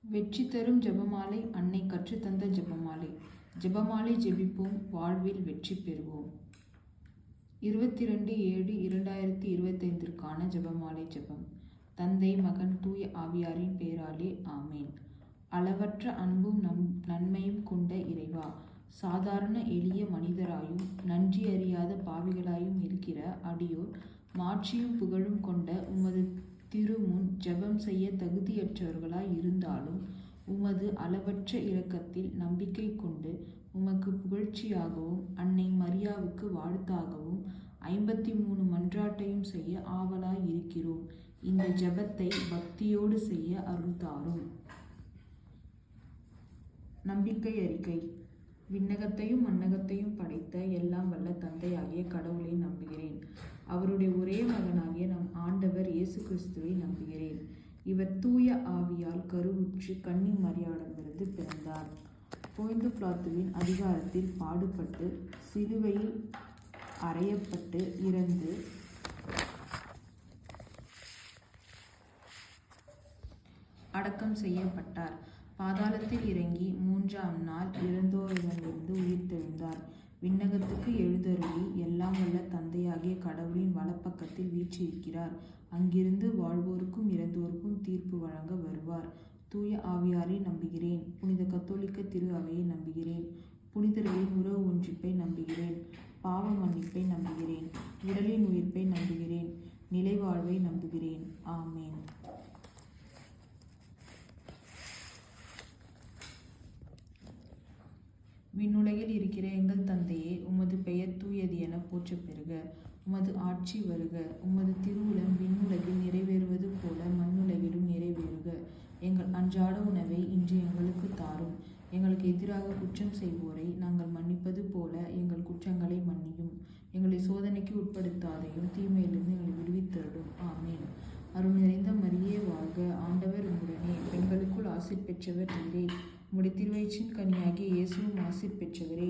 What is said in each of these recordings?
வெற்றி தரும் ஜெபமாலை. அன்னை கற்றுத்தந்த ஜெபமாலை. ஜெபமாலை ஜெபிப்போம், வாழ்வில் வெற்றி பெறுவோம். 22/7/2025 ஜெபமாலை ஜெபம். தந்தை, மகன், தூய ஆவியாரின் பெயராலே ஆமேன். அளவற்ற அன்பும் நன்மையும் கொண்ட இறைவா, சாதாரண எளிய மனிதராயும் நன்றி அறியாத பாவிகளாயும் இருக்கிற அடியோர் மாட்சியும் புகழும் கொண்ட உமது திருமுன் ஜெபம் செய்ய தகுதியற்றவர்களாய் இருந்தாலும் உமது அளவற்ற இரக்கத்தில் நம்பிக்கை கொண்டு உமக்கு புகழ்ச்சியாகவும் அன்னை மரியாவுக்கு வாழ்த்தாகவும் 53 மன்றாட்டையும் செய்ய ஆவலாய் இருக்கிறோம். இந்த ஜெபத்தை பக்தியோடு செய்ய அருள் தாரும். நம்பிக்கை அறிக்கை. விண்ணகத்தையும் மண்ணகத்தையும் படைத்த எல்லாம் வல்ல தந்தையாகிய கடவுளை நம்புகிறேன். அவருடைய ஒரே மகனாகிய நம் ஆண்டவர் இயேசு கிறிஸ்துவை நம்புகிறேன். இவர் தூய ஆவியால் கருவுற்று கன்னி மரியாளிடமிருந்து பிறந்தார். போய்ந்து பிளாத்துவின் அதிகாரத்தில் பாடுபட்டு சிலுவையில் அறையப்பட்டு இறந்து அடக்கம் செய்யப்பட்டார். பாதாளத்தில் இறங்கி 3ஆம் நாள் இறந்தோரிடமிருந்து உயிர்த்தெழுந்தார். விண்ணகத்துக்கு எழுந்தருளி எல்லாம் வல்ல தந்தையாகிய கடவுளின் வலப்பக்கத்தில் வீற்றிருக்கிறார். அங்கிருந்து வாழ்வோருக்கும் இறந்தோருக்கும் தீர்ப்பு வழங்க வருவார். தூய ஆவியாரை நம்புகிறேன். புனித கத்தோலிக்க திரு அவையை நம்புகிறேன். புனிதர்களின் உறவு ஒன்றிப்பை நம்புகிறேன். பாவ மன்னிப்பை நம்புகிறேன். உடலின் உயிர்ப்பை நம்புகிறேன். நிலைவாழ்வை நம்புகிறேன். ஆமேன். விண்ணுலகில் இருக்கிற எங்கள் தந்தையே, உமது பெயர் தூயது என போற்றப் பெறுக. உமது ஆட்சி வருக. உமது திருவுளம் விண்ணுலகில் நிறைவேறுவது போல மண்ணுலகிலும் நிறைவேறுக. எங்கள் அன்றாட உணவை இன்று எங்களுக்கு தாரும். எங்களுக்கு எதிராக குற்றம் செய்வோரை நாங்கள் மன்னிப்பது போல எங்கள் குற்றங்களை மன்னியும். எங்களை சோதனைக்கு உட்படுத்தாதையும் தீமையிலிருந்து எங்களை விடுவித்தருளும். ஆமேன். அருள் நிறைந்த மரியே வாழ்க. ஆண்டவர் உம்முடனே, பெண்களுக்குள் ஆசீர் பெற்றவர் நீரே. உம்முடைய திருவயிற்றின் கனியாகிய இயேசுவும் ஆசீர் பெற்றவரே.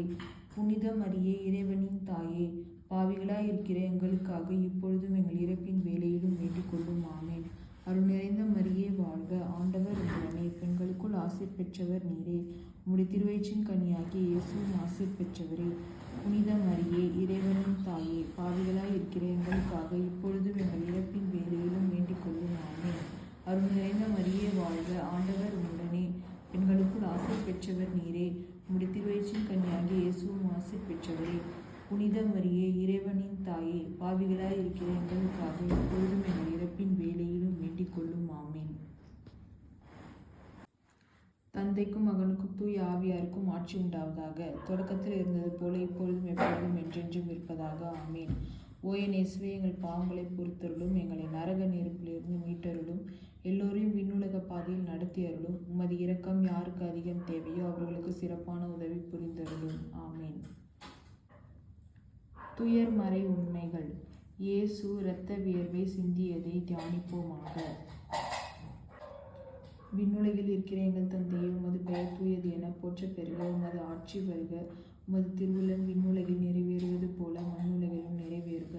புனித மரியே, இறைவனின் தாயே, பாவிகளாய் இருக்கிற எங்களுக்காக இப்பொழுதும் எங்கள் இறப்பின் வேளையிலும் வேண்டிக் கொள்ளும். ஆமேன். அருள் நிறைந்த மரியே வாழ்க. ஆண்டவர் உம்முடனே, பெண்களுக்குள் ஆசீர் பெற்றவர் நீரே. உம்முடைய திருவயிற்றின் கனியாகிய இயேசுவும் ஆசீர் பெற்றவரே. புனித மரியே, இறைவனின் தாயே, பாவிகளாய் இருக்கிற எங்களுக்காக இப்பொழுதும் எங்கள் இறப்பின் வேளையிலும் வேண்டிக் கொள்ளும். ஆமேன். அருள் நிறைந்த மரியே வாழ்க. ஆண்டவர் உம்முடனே, பெண்களுக்குள் ஆசீர் பெற்றவர் நீரே. உம்முடைய திருவயிற்றின் கனியாகிய இயேசுவும் ஆசீர் பெற்றவரே. புனித மரியே, இறைவனின் தாயே, பாவிகளாய் இருக்கிற எங்களுக்காக இப்பொழுதும் எங்கள் இறப்பின் வேளையிலும் வேண்டிக் கொள்ளும். ஆமேன். தந்தைக்கும் மகனுக்கும் தூய ஆவியாருக்கும் ஆட்சி உண்டாவதாக. தொடக்கத்தில் இருந்தது போல இப்பொழுதும் எப்பொழுதும் என்றென்றும் இருப்பதாக. ஆமேன். ஓயன் இயேசுவே, எங்கள் பாவங்களை பொறுத்தருளும். எங்களை நரக நெருப்பிலிருந்து மீட்டருளும். எல்லோரையும் விண்ணுலக பாதையில் நடத்தி அருளும். உமது இரக்கம் யாருக்கு அதிகம் தேவையோ அவர்களுக்கு சிறப்பான உதவி புரிந்தருளும். ஆமேன். துயர்மறை உண்மைகள். இயேசு இரத்த வியர்வை சிந்தியதை தியானிப்போமாக. விண்ணுலகில் இருக்கிற எங்கள் தந்தையே, உமது பெயர் தூயது என போற்றப் பெறுக. உமது ஆட்சி வருக. உமது திருவுளம் விண்ணுலகில் நிறைவேறுவது போல மண்ணுலகிலும் நிறைவேறுக.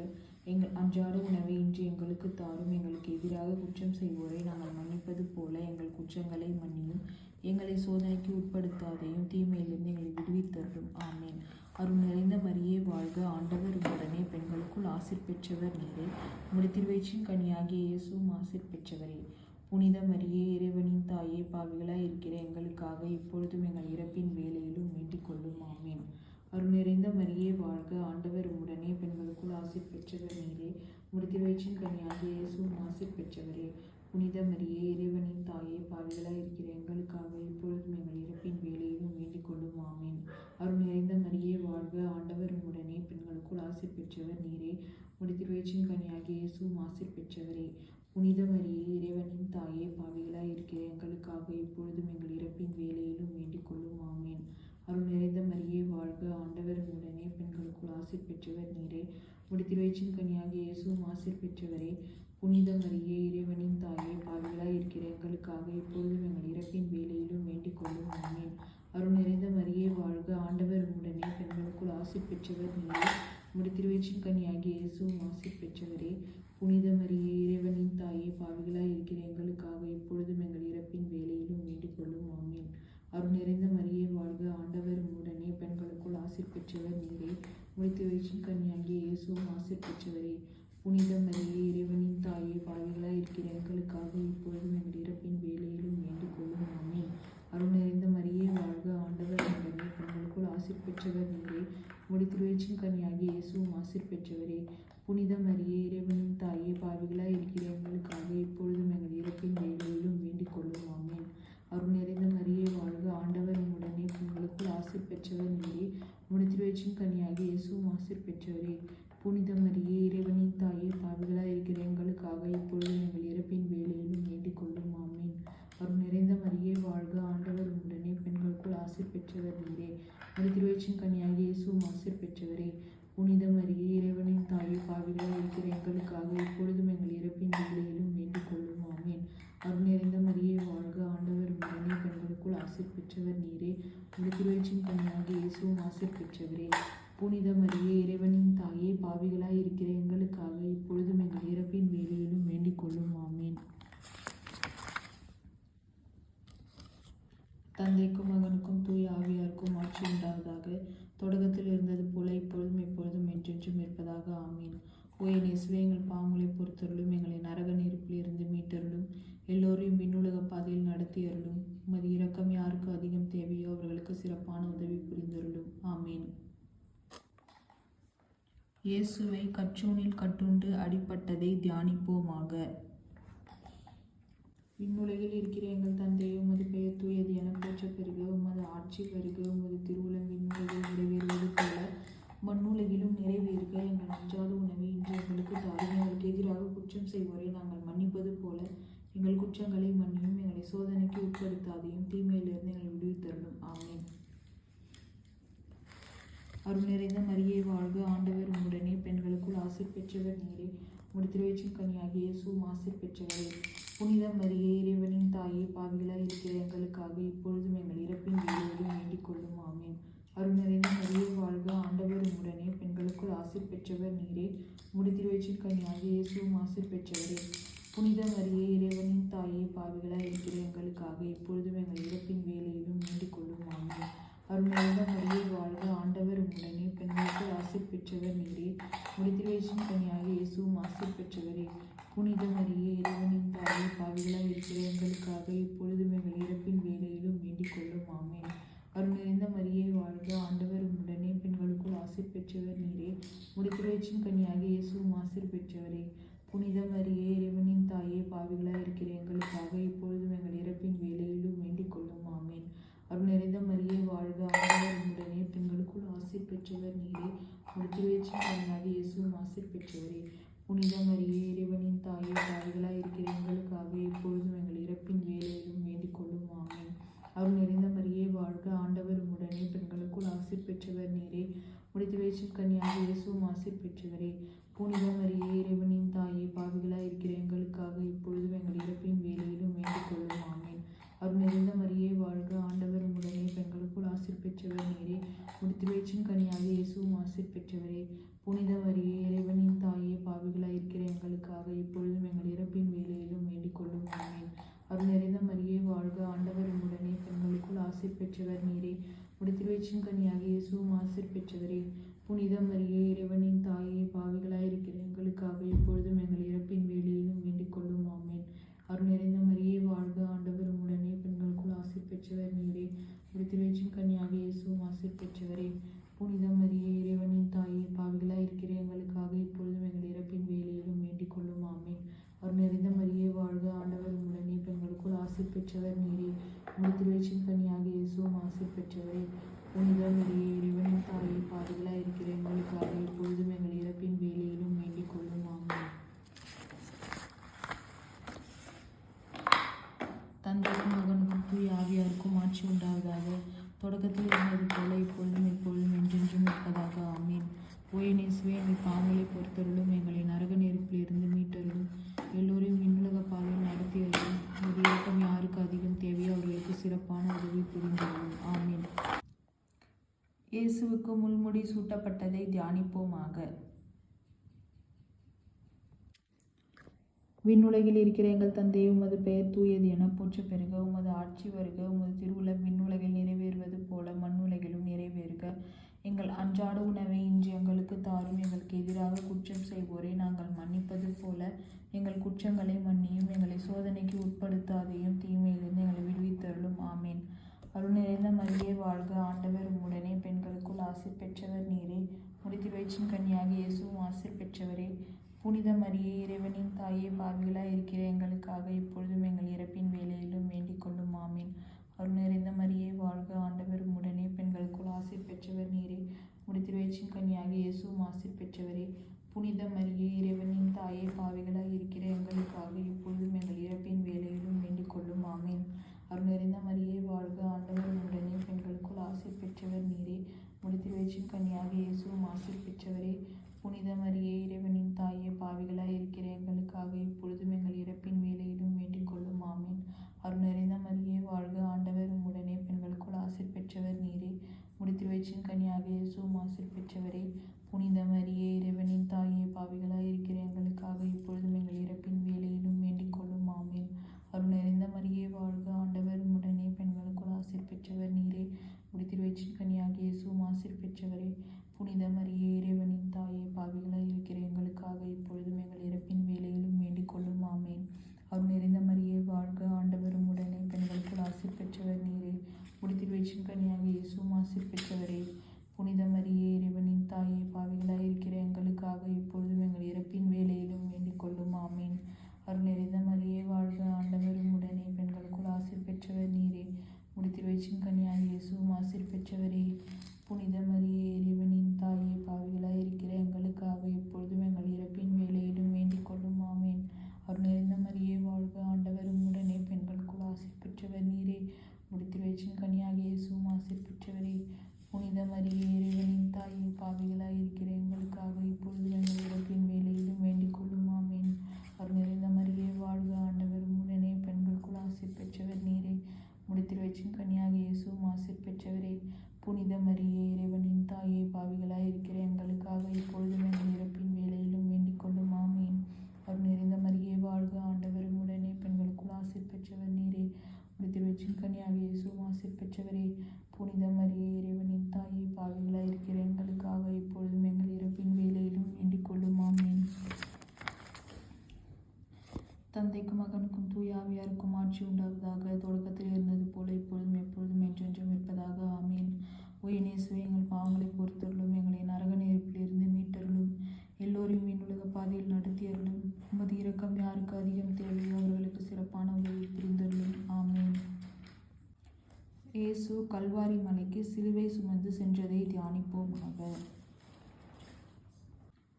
எங்கள் அன்றாட உணவை இன்று எங்களுக்கு தாரும். எங்களுக்கு எதிராக குற்றம் செய்வோரை நாங்கள் மன்னிப்பது போல எங்கள் குற்றங்களை மன்னியும். எங்களை சோதனைக்கு உட்படுத்தாதையும் தீமையிலிருந்து எங்களை விடுவித்தருளும். ஆமேன். அருள் நிறைந்த மரியே வாழ்க. ஆண்டவர் உம்முடனே, பெண்களுக்குள் ஆசீர் பெற்றவர் நீரே. உம்முடைய திருவயிற்றின் கனியாகிய இயேசுவும் ஆசீர் பெற்றவரே. புனித மரியே, இறைவனின் தாயே, பாவிகளாய் இருக்கிற எங்களுக்காக இப்பொழுதும் எங்கள் இறப்பின் வேளையிலும் வேண்டிக் கொள்ளும். ஆமேன். அருள் நிறைந்த மரியே வாழ்க. ஆண்டவர் உம்முடனே, பெண்களுக்குள் ஆசீர் பெற்றவர் நீரே. உம்முடைய திருவயிற்றின் கனியாகிய இயேசுவும் ஆசீர் பெற்றவரே. புனித மரியே, இறைவனின் தாயே, பாவிகளாய் இருக்கிற எங்களுக்காக இப்பொழுதும் எங்கள் இறப்பின் வேளையிலும் வேண்டிக் கொள்ளும். ஆமேன். அருள் நிறைந்த மரியே வாழ்க. ஆண்டவர் உம்முடனே, பெண்களுக்குள் ஆசீர் பெற்றவர் நீரே. உம்முடைய திருவயிற்றின் கனியாகிய இயேசுவும் ஆசீர் பெற்றவரே. புனித மரியே, இறைவனின் தாயே, பாவிகளாய் இருக்கிற எங்களுக்காக இப்பொழுதும் எங்கள் இறப்பின் வேளையிலும் வேண்டிக் கொள்ளும். ஆமேன். அருள் நிறைந்த மரியே வாழ்க. ஆண்டவர் உம்முடனே, பெண்களுக்குள் ஆசீர் பெற்றவர் நீரே. உம்முடைய திருவயிற்றின் கனியாகிய இயேசுவும் ஆசீர் பெற்றவரே. புனித மரியே, இறைவனின் தாயே, பாவிகளாய் இருக்கிற எங்களுக்காக இப்பொழுதும் எங்கள் இறப்பின் வேளையிலும் வேண்டிக் கொள்ளும். ஆமேன். அருள் நிறைந்த மரியே வாழ்க. ஆண்டவர் உம்முடனே, பெண்களுக்குள் ஆசீர் பெற்றவர் நீரே. உம்முடைய திருவயிற்றின் கனியாகிய இயேசுவும் ஆசீர் பெற்றவரே. புனித மரியே, இறைவனின் தாயே, பாவிகளாய் இருக்கிற எங்களுக்காக இப்பொழுதும் எங்கள் இறப்பின் வேளையிலும் வேண்டிக் கொள்ளும். உம்முடைய திருவயிற்றின் கனியாகிய இயேசுவும் ஆசீர் பெற்றவரே. புனித மரியே, இறைவனின் தாயே, பாவிகளாய் இருக்கிற எங்களுக்காக இப்பொழுதும் எங்கள் இறப்பின் வேளையிலும் வேண்டிக் கொள்ளும். ஆமென். அருள் நிறைந்த மரியே வாழ்க, ஆண்டவர் உம்முடனே, பெண்களுக்குள் ஆசீர் பெற்றவர் நீரே. உம்முடைய திருவயிற்றின் கனியாகிய இயேசுவும் ஆசீர் பெற்றவரே. புனித மரியே, இறைவனின் தாயே, பாவிகளாய் இருக்கிற எங்களுக்காக இப்பொழுதும் எங்கள் இறப்பின் வேளையிலும் வேண்டிக் கொள்ளும். ஆமென். அருள் நிறைந்த மரியே வாழ்க, ஆண்டவர் உம்முடனே, பெண்களுக்குள் ஆசீர் பெற்றவர் நீரே. உம்முடைய திருவயிற்றின் கனியாகிய இயேசுவும் ஆசீர் பெற்றவரே. புனித மரியே, இறைவனின் தாயே, பாவிகளாய் இருக்கிற எங்களுக்காக இப்பொழுதும் எங்கள் இறப்பின் வேளையிலும் வேண்டிக் கொள்ளும். ஆமென். அருள் நிறைந்த மரியே வாழ்க, ஆண்டவர் உம்முடனே, பெண்களுக்குள் ஆசீர் பெற்றவர் நீரே. உம்முடைய திருவயிற்றின் கனியாகிய இயேசுவும் ஆசீர் பெற்றவரே. புனித மரியே, இறைவனின் தாயே, பாவிகளாய் இருக்கிற எங்களுக்காக இப்பொழுதும் எங்கள் இறப்பின் வேளையிலும் வேண்டிக் கொள்ளும். ஆமென். அருள் நிறைந்த மரியே வாழ்க, ஆண்டவர் உம்முடனே, பெண்களுக்குள் ஆசீர் பெற்றவர் நீரே. உம்முடைய திருவயிற்றின் கனியாகிய இயேசுவும் ஆசீர் பெற்றவரே. புனித மரியே, இறைவனின் தாயே, பாவிகளாய் இருக்கிற எங்களுக்காக இப்பொழுதும் எங்கள் இறப்பின் வேளையிலும் வேண்டிக் கொள்ளும். ஆமென். தந்தைக்கும் மகனுக்கும் தூய ஆவியாருக்கும் ஆட்சி உண்டாவதாக. தொடக்கத்தில் இருந்தது போல இப்பொழுதும் எப்பொழுதும் என்றென்றும் இருப்பதாக. ஆமீன். ஓ என் இயேசுவே, எங்கள் பாவங்களை பொறுத்தருளும், எங்களை நரக நெருப்பில் இருந்து மீட்டருளும், எல்லோரையும் விண்ணுலக பாதையில் நடத்தி அருளும். உமது இரக்கம் யாருக்கு அதிகம் தேவையோ அவர்களுக்கு சிறப்பான உதவி புரிந்தருளும். ஆமீன். இயேசுவை கற்றூனில் கட்டுண்டு அடிபட்டதை தியானிப்போமாக. விண்ணுலகில் இருக்கிற எங்கள் தந்தையே, உமது பெயர் தூயது என போற்றப் பெறுக. உமது ஆட்சி வருக. உமது திருவுளம் விண்ணுலகில் நிறைவேறுவது போல மண்ணுலகிலும் நிறைவேறுக. எங்கள் அன்றாட உணவை இன்று எங்களுக்கு தாரும். எங்களுக்கு எதிராக குற்றம் செய்வோரை நாங்கள் மன்னிப்பது போல எங்கள் குற்றங்களை மன்னியும். எங்களை சோதனைக்கு உட்படுத்தாதையும் தீமையிலிருந்து எங்களை விடுவித்தருளும். ஆமென். அருள் நிறைந்த மரியே வாழ்க, ஆண்டவர் உம்முடனே, பெண்களுக்குள் ஆசீர் பெற்றவர் நீரே. உம்முடைய திருவயிற்றின் கனியாகிய இயேசுவும் ஆசீர் பெற்றவரே. புனித மரியே, இறைவனின் தாயே, பாவிகளாய் இருக்கிற எங்களுக்காக இப்பொழுதும் எங்கள் இறப்பின் வேளையிலும் வேண்டிக் கொள்ளும். ஆமென். அருள் நிறைந்த மரியே வாழ்க, ஆண்டவர் உம்முடனே, பெண்களுக்குள் ஆசீர் பெற்றவர் நீரே. உம்முடைய திருவயிற்றின் கனியாகிய இயேசுவும் ஆசீர் பெற்றவரே. புனித மரியே, இறைவனின் தாயே, பாவிகளாய் இருக்கிற எங்களுக்காக இப்பொழுதும் எங்கள் இறப்பின் வேளையிலும் வேண்டிக் கொள்ளும். ஆமென். அருள் நிறைந்த மரியே வாழ்க, ஆண்டவர் உம்முடனே, பெண்களுக்குள் ஆசீர் பெற்றவர் நீரே. உம்முடைய திருவயிற்றின் கனியாகிய இயேசுவும் ஆசீர் பெற்றவரே. புனித மரியே, இறைவனின் தாயே, பாவிகளாய் இருக்கிற எங்களுக்காக இப்பொழுதும் எங்கள் இறப்பின் வேளையிலும் வேண்டிக் கொள்ளும். ஆமென். அருள் நிறைந்த மரியே வாழ்க, ஆண்டவர் உம்முடனே, பெண்களுக்குள் ஆசீர் பெற்றவர் நீரே. உம்முடைய திருவயிற்றின் கனியாகிய இயேசுவும் ஆசீர் பெற்றவரே. புனித மரியே, இறைவனின் தாயே, பாவிகளாய் இருக்கிற எங்களுக்காக இப்பொழுதும் எங்கள் இறப்பின் வேளையிலும் வேண்டிக் கொள்ளும். ஆமென். அருள் நிறைந்த மரியே வாழ்க, ஆண்டவர் உம்முடனே, பெண்களுக்குள் ஆசீர் பெற்றவர் நீரே. உம்முடைய திருவயிற்றின் கனியாகிய இயேசுவும் ஆசீர் பெற்றவரே. புனித மரியே, இறைவனின் தாயே, பாவிகளாய் இருக்கிற எங்களுக்காக இப்பொழுதும் எங்கள் இறப்பின் வேளையிலும் வேண்டிக் கொள்ளும். ஆமென். அருள் நிறைந்த மரியே வாழ்க, ஆண்டவர் உம்முடனே, பெண்களுக்குள் ஆசீர் பெற்றவர் நீரே. உம்முடைய திருவயிற்றின் கனியாகிய இயேசுவும் ஆசீர் பெற்றவரே. புனித மரியே, இறைவனின் தாயே, பாவிகளாய் இருக்கிற எங்களுக்காக இப்பொழுதும் எங்கள் இறப்பின் வேளையிலும் வேண்டிக் கொள்ளும். ஆமென். அருள் நிறைந்த மரியே வாழ்க, ஆண்டவர் உம்முடனே, பெண்களுக்குள் ஆசீர் பெற்றவர் நீரே. உம்முடைய திருவயிற்றின் கனியாகிய இயேசுவும் ஆசீர் பெற்றவரே. புனித மரியே, இறைவனின் தாயே, பாவிகளாய் இருக்கிற எங்களுக்காக இப்பொழுதும் எங்கள் இறப்பின் வேளையிலும் வேண்டிக் கொள்ளும். ஆமென். அருள் நிறைந்த மரியே வாழ்க, ஆண்டவர் உம்முடனே, பெண்களுக்குள் ஆசீர் பெற்றவர் நீரே. உம்முடைய திருவயிற்றின் கனியாகிய இயேசுவும் ஆசீர் பெற்றவரே. புனித மரியே, இறைவனின் தாயே, பாவிகளாய் இருக்கிற எங்களுக்காக இப்பொழுதும் எங்கள் இறப்பின் வேளையிலும் வேண்டிக் கொள்ளும். ஆமென். அருள் நிறைந்த மரியே வாழ்க, ஆண்டவர் உம்முடனே, பெண்களுக்குள் ஆசீர் பெற்றவர் நீரே. உம்முடைய திருவயிற்றின் கனியாகிய இயேசுவும் ஆசீர் பெற்றவரே. புனித மரியே, இறைவனின் தாயே, பாவிகளாய் இருக்கிற எங்களுக்காக இப்பொழுதும் எங்கள் இறப்பின் வேளையிலும் வேண்டிக் கொள்ளும். ஆமென். அருள் நிறைந்த மரியே வாழ்க, ஆண்டவர் உம்முடனே, பெண்களுக்குள் ஆசீர் பெற்றவர் நீரே. உம்முடைய திருவயிற்றின் கனியாகிய இயேசுவும் ஆசீர் பெற்றவரே. புனித மரியே, இறைவனின் தாயே, பாவிகளாய் இருக்கிற எங்களுக்காக இப்பொழுதும் எங்கள் இறப்பின் வேளையிலும் வேண்டிக் கொள்ளும். ஆமென். தந்தைக்கும் மகனுக்கும் தூய ஆவியாருக்கும் ஆட்சி உண்டாவதாக. தொடக்கத்தில் இருந்தது போல இப்பொழுதும் எப்பொழுதும் என்றென்றும் இருப்பதாக. ஆமீன். ஓ என் இயேசுவே, எங்கள் பாவங்களை பொறுத்தருளும், எங்களை நரக நெருப்பில் இருந்து மீட்டருளும், எல்லோரையும் விண்ணுலக பாதையில் நடத்தி அருளும். உமது இரக்கம் யாருக்கு அதிகம் தேவையோ அவர்களுக்கு சிறப்பான உதவி புரிந்தருளும். ஆமீன். இயேசுவுக்கு முள்முடி சூட்டப்பட்டதை தியானிப்போமாக. விண்ணுலகில் இருக்கிற எங்கள் தந்தையே, உமது பெயர் தூயது என போற்றப் பெறுக. உமது ஆட்சி வருக. உமது திருவுளம் விண்ணுலகில் நிறைவேறுவது போல மண்ணுலகிலும் நிறைவேறுக. எங்கள் அன்றாட உணவை இன்று எங்களுக்கு தாரும். எங்களுக்கு எதிராக குற்றம் செய்வோரை நாங்கள் மன்னிப்பது போல எங்கள் குற்றங்களை மன்னியும். எங்களை சோதனைக்கு உட்படுத்தாதையும், தீமையிலிருந்து எங்களை விடுவித்தருளும். ஆமேன். அருள் நிறைந்த மரியே வாழ்க, ஆண்டவர் உம்முடனே, பெண்களுக்குள் ஆசீர் பெற்றவர் நீரே. உம்முடைய வயிற்றின் கன்னியாக இயேசுவும் ஆசீர் பெற்றவரே. புனித மரியே, இறைவனின் தாயே, பாவிகளாய் இருக்கிற எங்களுக்காக இப்பொழுதும் எங்கள் இறப்பின் வேளையிலும் வேண்டிக் கொள்ளும். ஆமீன். அருள் நிறைந்த மரியே வாழ்க, ஆண்டவர் உம்முடனே, பெண்களுக்குள் ஆசீர் பெற்றவர் நீரே. உம்முடைய வயிற்றின் கன்னியாக இயேசுவும் ஆசீர் பெற்றவரே. புனித மரியே, இறைவனின் தாயே, பாவிகளாய் இருக்கிற எங்களுக்காக இப்பொழுதும் எங்கள் இறப்பின் வேளையிலும் வேண்டிக் கொள்ளும். ஆமீன். அருள் நிறைந்த மரியே வாழ்க, ஆண்டவர் உம்முடனே, பெண்களுக்குள் ஆசீர் பெற்றவர் நீரே. உம்முடைய வயிற்றின் கன்னியாக இயேசுவும் ஆசீர் பெற்றவரே. புனித மரியே, இறைவனின் தாயே, பாவிகளாய் இருக்கிற எங்களுக்காக இப்பொழுதும் எங்கள் இறப்பின் வேளையிலும் வேண்டிக் கொள்ளும். ஆமீன். அருள் நிறைந்த மரியே வாழ்க, ஆண்டவர் உம்முடனே, பெண்களுக்குள் ஆசீர் பெற்றவர் நீரே. உம்முடைய வயிற்றின் கன்னியாக இயேசுவும் ஆசீர் பெற்றவரே. புனித மரியே, இறைவனின் தாயே, பாவிகளாய் இருக்கிற எங்களுக்காக இப்பொழுதும் எங்கள் இறப்பின் வேளையிலும் வேண்டிக் கொள்ளும். ஆமீன். அருள் நிறைந்த மரியே வாழ்க, ஆண்டவர் உம்முடனே, பெண்களுக்குள் ஆசீர் பெற்றவர் நீரே. உம்முடைய வயிற்றின் கன்னியாக இயேசுவும் ஆசீர் பெற்றவரே. புனித மரியே, இறைவனின் தாயே, பாவிகளாய் இருக்கிற எங்களுக்காக இப்பொழுதும் எங்கள் இறப்பின் வேளையிலும் வேண்டிக் கொள்ளும். ஆமீன். அருள் நிறைந்த மரியே வாழ்க, ஆண்டவர் உம்முடனே, பெண்களுக்குள் ஆசீர் பெற்றவர் நீரே. உம்முடைய வயிற்றின் கன்னியாக இயேசுவும் ஆசீர் பெற்றவரே. புனித மரியே, இறைவனின் தாயே, பாவிகளாய் இருக்கிற எங்களுக்காக இப்பொழுதும் எங்கள் இறப்பின் வேளையிலும் வேண்டிக் கொள்ளும். ஆமீன். அருள் நிறைந்த மரியே வாழ்க, ஆண்டவர் உம்முடனே, பெண்களுக்குள் ஆசீர் பெற்றவர் நீரே. உம்முடைய வயிற்றின் கன்னியாக இயேசுவும் ஆசீர் பெற்றவரே. புனித மரியே, இறைவனின் தாயே, பாவிகளாய் இருக்கிற எங்களுக்காக இப்பொழுதும் எங்கள் இறப்பின் வேளையிலும் வேண்டிக் கொள்ளும். ஆமீன். அருள் நிறைந்த மரியே வாழ்க, ஆண்டவர் உம்முடனே, பெண்களுக்குள் ஆசீர் பெற்றவர் நீரே. உம்முடைய வயிற்றின் கன்னியாக இயேசுவும் ஆசீர் பெற்றவரே. புனித மரியே, இறைவனின் தாயே, பாவிகளாய் இருக்கிற எங்களுக்காக இப்பொழுதும் எங்கள் இறப்பின் வேளையிலும் வேண்டிக் கொள்ளும். ஆமீன். அருள் நிறைந்த மரியே வாழ்க, ஆண்டவர் உம்முடனே, பெண்களுக்குள் ஆசீர் பெற்றவர் நீரே. உம்முடைய வயிற்றின் கன்னியாக இயேசுவும் ஆசீர் பெற்றவரே. புனித மரியே, இறைவனின் தாயே, பாவிகளாய் இருக்கிற எங்களுக்காக இப்பொழுதும் எங்கள் இறப்பின் வேளையிலும் வேண்டிக் கொள்ளும். ஆமீன். அருள் நிறைந்த மரியே வாழ்க, ஆண்டவர் உம்முடனே, பெண்களுக்குள் ஆசீர் பெற்றவர் நீரே. உம்முடைய வயிற்றின் கன்னியாக இயேசுவும் ஆசீர் பெற்றவரே. புனித மரியே, இறைவனின் தாயே, பாவிகளாய் இருக்கிற எங்களுக்காக இப்பொழுதும் எங்கள் இறப்பின் வேளையிலும் வேண்டிக் கொள்ளும். ஆமீன். தந்தைக்கும் மகனுக்கும் தூய ஆவியாருக்கும் ஆட்சி உண்டாவதாக. தொடக்கத்தில் இருந்தது போல இப்பொழுதும் எப்பொழுதும் என்றென்றும் இருப்பதாக. ஆமீன். உயிர்நேசுவே, எங்கள் பாவங்களை பொறுத்தருளும். எங்களை நரக நெருப்பிலிருந்து மீட்டருளும். எல்லோரையும் விண்ணுலக பாதையில் நடத்தியருளும். உமது இரக்கம் யாருக்கு அதிகம் தேவையோ அவர்களுக்கு சிறப்பான உதவி புரிந்தருளும். ஆமீன். இயேசு கல்வாரி மலைக்கு சிலுவை சுமந்து சென்றதை தியானிப்போமாக.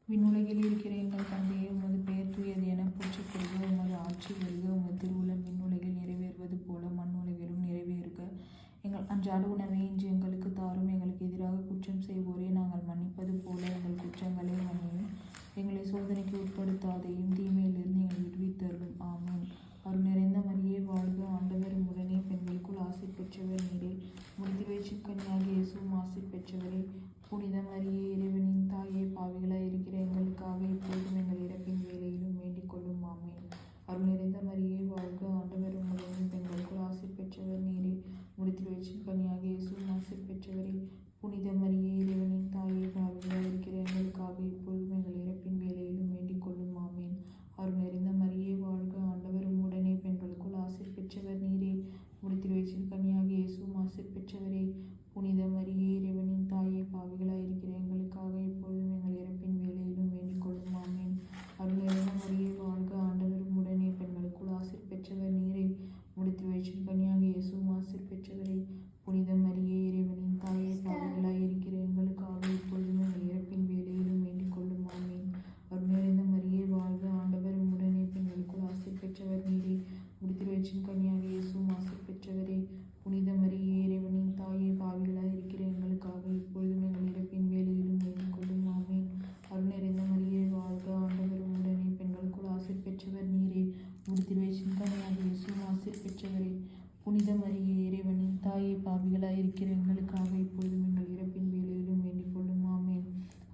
விண்ணுலகில் இருக்கிற எங்கள் தந்தையே, உமது பெயர் தூயது என போற்றப்படுக. உமது ஆட்சி வருக. உமது திருவுளம் விண்ணுலகில் நிறைவேறுவது போல மண்ணுலகிலும் நிறைவேறுக. எங்கள் அன்றாட உணவை இன்று எங்களுக்கு தாரும். எங்களுக்கு எதிராக குற்றம் செய்வோரை நாங்கள் மன்னிப்பது போல எங்கள் குற்றங்களை மன்னியும். எங்களை சோதனைக்கு உட்படுத்தாதையும், தீமையிலிருந்து எங்களை விடுவித்தருளும். ஆமீன். அருள் நிறைந்த மரியே வாழ்க, ஆண்டவர் உம்முடனே, பெண்களுக்குள் ஆசீர் பெற்றவர் நீரே. உம்முடைய வயிற்றின் கன்னியாக இயேசுவும் ஆசீர் பெற்றவரே. புனித மரியே, இறைவனின் தாயே, பாவிகளாய் இருக்கிற எங்களுக்காக இப்பொழுதும் எங்கள் இறப்பின் வேளையிலும் வேண்டிக் கொள்ளும். ஆமீன். அருள் நிறைந்த மரியே வாழ்க, ஆண்டவர் உம்முடனே, பெண்களுக்குள் ஆசீர் பெற்றவர் நீரே. உம்முடைய வயிற்றின் கன்னியாக இயேசுவும் ஆசீர் பெற்றவரே. புனித மரியே, இறைவனின் தாயே, பாவிகளாய் இருக்கிற எங்களுக்காக இப்பொழுதும் எங்கள் இறப்பின் வேளையிலும் வேண்டிக் கொள்ளும். ஆமீன். அருள் நிறைந்த மரியே வாழ்க, ஆண்டவர் உம்முடனே, பெண்களுக்குள் ஆசீர் பெற்றவர் நீரே. உம்முடைய வயிற்றின் கன்னியாக இயேசுவும் ஆசீர் பெற்றவரே. புனித மரியே, இறைவனின் தாயே, பாவிகளாய் இருக்கிற எங்களுக்காக இப்பொழுதும் எங்கள் இறப்பின் வேளையிலும் வேண்டிக் கொள்ளும். ஆமீன். அருள் நிறைந்த மரியே வாழ்க, ஆண்டவர் உம்முடனே, பெண்களுக்குள் ஆசீர் பெற்றவர் நீரே. உம்முடைய வயிற்றின் கன்னியாக இயேசுவும் ஆசீர் பெற்றவரே. புனித மரியே, இறைவனின் தாயே, பாவிகளாய் இருக்கிற எங்களுக்காக இப்பொழுதும் எங்கள் இறப்பின் வேளையிலும் வேண்டிக் கொள்ளும். ஆமீன். அருள் நிறைந்த மரியே வாழ்க, ஆண்டவர் உம்முடனே, பெண்களுக்குள் ஆசீர் பெற்றவர் நீரே. உம்முடைய வயிற்றின் கன்னியாக இயேசுவும் ஆசீர் பெற்றவரே. புனித மரியே, இறைவனின் தாயே, பாவிகளாய் இருக்கிற எங்களுக்காக இப்பொழுதும் எங்கள் இறப்பின் வேளையிலும் வேண்டிக் கொள்ளும். ஆமீன். அருள் நிறைந்த மரியே வாழ்க, ஆண்டவர் உம்முடனே, பெண்களுக்குள் ஆசீர் பெற்றவர் நீரே. உம்முடைய வயிற்றின் கன்னியாக இயேசுவும் ஆசீர் பெற்றவரே. புனித மரியே, இறைவனின் தாயே, பாவிகளாய் இருக்கிற எங்களுக்காக இப்பொழுதும் எங்கள் இறப்பின் வேளையிலும் வேண்டிக் கொள்ளும். ஆமீன்.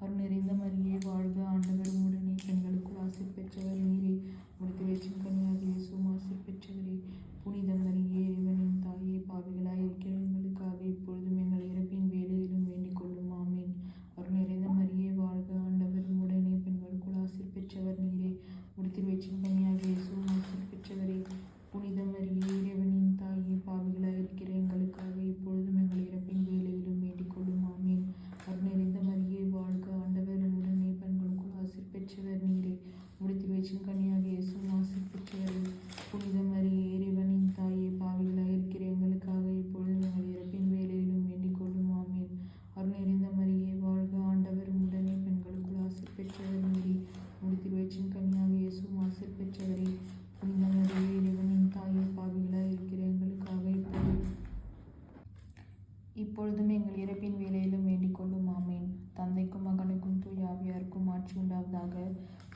அருள் நிறைந்த மரியே வாழ்க, ஆண்டவர் உம்முடனே, பெண்களுக்குள் ஆசீர் பெற்றவர் நீரே. உம்முடைய வயிற்றின் கன்னியாக இயேசுவும் ஆசீர் பெற்றவரே. புனித மரியே, இறைவனின் தாயே, பாவிகளாய் இருக்கிற எங்களுக்காக இப்பொழுதும் எங்கள் இறப்பின் வேளையிலும் வேண்டிக் கொள்ளும். ஆமீன்.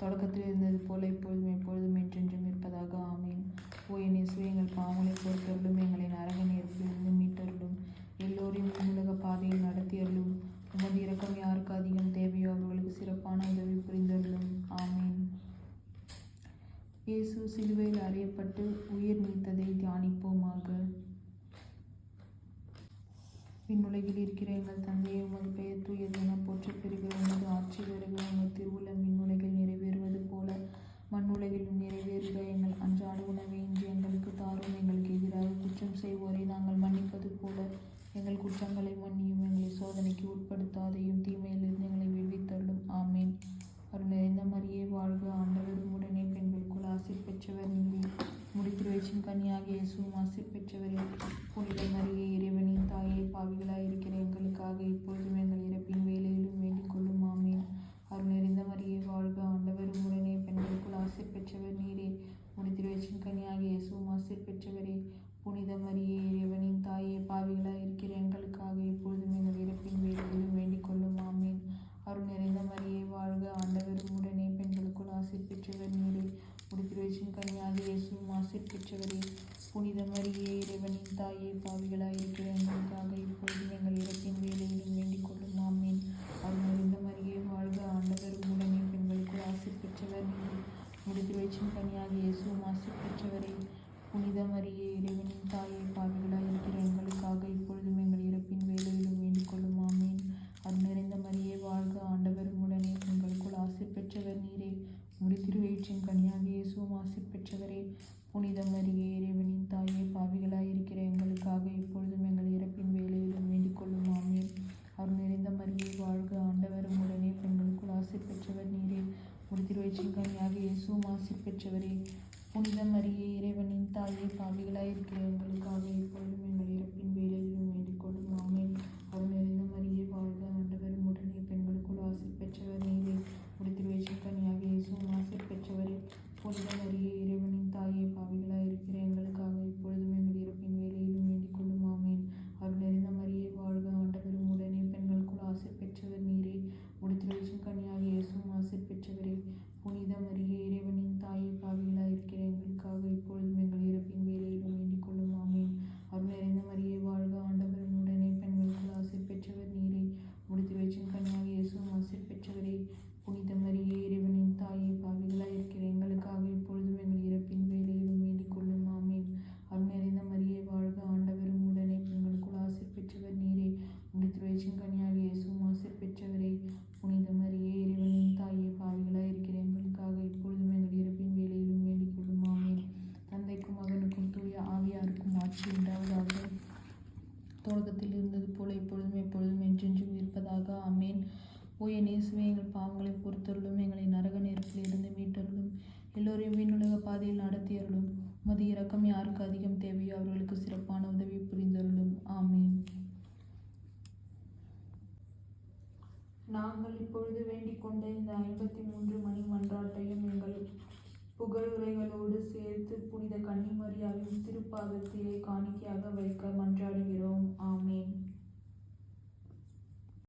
தொடக்கத்தில் இருந்தது போல இப்பொழுதும் எப்பொழுதும் என்றென்றும் இருப்பதாக. ஆமீன். ஓ என் இயேசுவே, எங்கள் பாவங்களை பொறுத்தருளும், எங்களை நரக நெருப்பிலிருந்து மீட்டருளும், எல்லோரையும் உலக பாதையில் நடத்தியருளும். உமது இரக்கம் யாருக்கு அதிகம் தேவையோ அவர்களுக்கு சிறப்பான உதவி புரிந்தருளும். ஆமீன். இயேசு சிலுவையில் அறையப்பட்டு உயிர் நீத்ததை தியானிப்போமாக. விண்ணுலகில் இருக்கிற எங்கள் தந்தையை, உமது பெயர் தூயது என போற்றப் பெறுகிற. உமது ஆட்சி வருக. உமது திருவுளம் விண்ணுலகில் நிறைவேறுவது போல மண்ணுலகிலும் நிறைவேறுக. எங்கள் அன்றாட உணவை இன்று எங்களுக்கு தாரும். எங்களுக்கு எதிராக குற்றம் செய்வோரை நாங்கள் மன்னிப்பது போல எங்கள் குற்றங்களை மன்னியும். எங்களை சோதனைக்கு உட்படுத்தாதையும் தீமையிலிருந்து எங்களை விடுவித்தருளும். ஆமீன். அருள் நிறைந்த மரியே வாழ்க, ஆண்டவர் உடனே பெண்களுக்குள் ஆசீர் பெற்றவர் நீரே. முடித்திருவயிற்றின் கன்னியாகிய இயேசுவும் ஆசீர் பெற்றவரே. புனித மரியே, இறைவனின் தாயே, பாவிகளாயிருக்கிற எங்களுக்காக இப்பொழுதும் எங்கள் இறப்பின் வேலையிலும் வேண்டிக் கொள்ளும். ஆமீன். அருள் நிறைந்த மரியே வாழ்க, ஆண்டவர் உடனே பெண்களுக்குள் ஆசீர் பெற்றவர் நீரே. முடித்திருவயிற்றின் கன்னியாகிய இயேசுவும் ஆசீர் பெற்றவரே. புனித மரியே, இறைவனின் தாயே, பாவிகளாயிருக்கிற எங்களுக்காக இப்பொழுதும் எங்கள் இறப்பின் வேலையிலும் வேண்டிக் கொள்ளும். ஆமீன். அருள் நிறைந்த மரியே வாழ்க, ஆண்டவர் உடனே பெண்களுக்குள் ஆசீர் பெற்றவர் நீரே. முடித்திருவயிற்றின் கன்னியாகிய இயேசுவும் ஆசீர் பெற்றவரே. புனித மரியே, இறைவனின் தாயே, பாவிகளாயிருக்கிற எங்களுக்காக இப்பொழுதும் எங்கள் இறப்பின் வேலையிலும் வேண்டிக் கொள்ளும். ஆமீன். அருள் நிறைந்த மரியே வாழ்க, ஆண்டவர் உடனே பெண்களுக்குள் ஆசீர் பெற்றவர் நீரே. முடித்திருவயிற்றின் கன்னியாகிய இயேசுவும் ஆசீர் பெற்றவரே. புனித மரியே, இறைவனின் தாயே, பாவிகளாயிருக்கிற எங்களுக்காக இப்பொழுதும் எங்கள் இறப்பின் வேலையிலும் வேண்டிக் கொள்ளும். ஆமீன். அருள் நிறைந்த மரியே வாழ்க, ஆண்டவர் உடனே பெண்களுக்குள் ஆசீர் பெற்றவர் நீரே. முடித்திருவயிற்றின் கன்னியாகிய இயேசுவும் ஆசீர் பெற்றவரே. புனித மரியே, இறைவனின் தாயே, பாவிகளாயிருக்கிற எங்களுக்காக இப்பொழுதும் எங்கள் இறப்பின் வேலையிலும் வேண்டிக் கொள்ளும். ஆமீன். அருள் நிறைந்த மரியே வாழ்க, ஆண்டவர் உடனே பெண்களுக்குள் ஆசீர் பெற்றவர் நீரே. முடித்திருவயிற்றின் கன்னியாகிய இயேசுவும் ஆசீர் பெற்றவரே. புனித மரியே, இறைவனின் தாயே, பாவிகளாயிருக்கிற எங்களுக்காக இப்பொழுதும் எங்கள் இறப்பின் வேலையிலும் வேண்டிக் கொள்ளும். ஆமீன். அருள் நிறைந்த மரியே வாழ்க, ஆண்டவர் உடனே பெண்களுக்குள் ஆசீர் பெற்றவர் நீரே. முடித்திருவயிற்றின் கன்னியாகிய இயேசுவும் ஆசீர் பெற்றவரே. புனித மரியே, இறைவனின் தாயே, பாவிகளாயிருக்கிற எங்களுக்காக இப்பொழுதும் எங்கள் இறப்பின் வேலையிலும் வேண்டிக் கொள்ளும். ஆமீன். அருள் நிறைந்த மரியே வாழ்க, ஆண்டவர் உடனே பெண்களுக்குள் ஆசீர் பெற்றவர் நீரே. முடித்திருவயிற்றின் கன்னியாகிய இயேசுவும் ஆசீர் பெற்றவரே. புனித மரியே, இறைவனின் தாயே, பாவிகளாயிருக்கிற எங்களுக்காக இப்பொழுதும் எங்கள் இறப்பின் வேலையிலும் வேண்டிக் கொள்ளும். ஆமீன். அருள் நிறைந்த மரியே வாழ்க, ஆண்டவர் உடனே பெண்களுக்குள் ஆசீர் பெற்றவர் நீரே. முடித்திருவயிற்றின் கன்னியாகிய இயேசுவும் ஆசீர் பெற்றவரே. புனித மரியே, இறைவனின் தாயே, பாவிகளாயிருக்கிற எங்களுக்காக இப்பொழுதும் எங்கள் இறப்பின் வேலையிலும் வேண்டிக் கொள்ளும். ஆமீன். அருள் நிறைந்த மரியே வாழ்க, ஆண்டவர் உடனே பெண்களுக்குள் ஆசீர் பெற்றவர் நீரே. முடித்திருவயிற்றின் கன்னியாகிய இயேசுவும் ஆசீர் பெற்றவரே. புனித மரியே, இறைவனின் தாயே, பாவிகளாயிருக்கிற எங்களுக்காக இப்பொழுதும் எங்கள் இறப்பின் வேலையிலும் வேண்டிக் கொள்ளும். ஆமீன். தந்தைக்கும் மகனுக்கும் தூய ஆவியாருக்கும் ஆட்சி உண்டாவதாக. தொடக்கத்தில் இருந்தது போல இப்பொழுதும் எப்பொழுதும் என்றென்றும் இருப்பதாக. ஆமீன். ஓ என் இயேசுவே, எங்கள் பாவங்களை பொறுத்தருளும், எங்களை நரக நெருப்பிலிருந்து மீட்டருளும், எல்லோரையும் விண்ணுலக பாதையில் நடத்தியருளும். உமது இரக்கம் யாருக்கு அதிகம் தேவையோ அவர்களுக்கு சிறப்பான உதவி புரிந்தருளும். ஆமீன். நாங்கள் இப்பொழுது வேண்டிக் கொண்ட இந்த 53 மணி மன்றாட்டையும் எங்கள் புகழுரைகளோடு சேர்த்து புனித கன்னிமரியாவின் திருப்பாதத்திலே காணிக்கையாக வைக்க மன்றாடுகிறோம். ஆமீன்.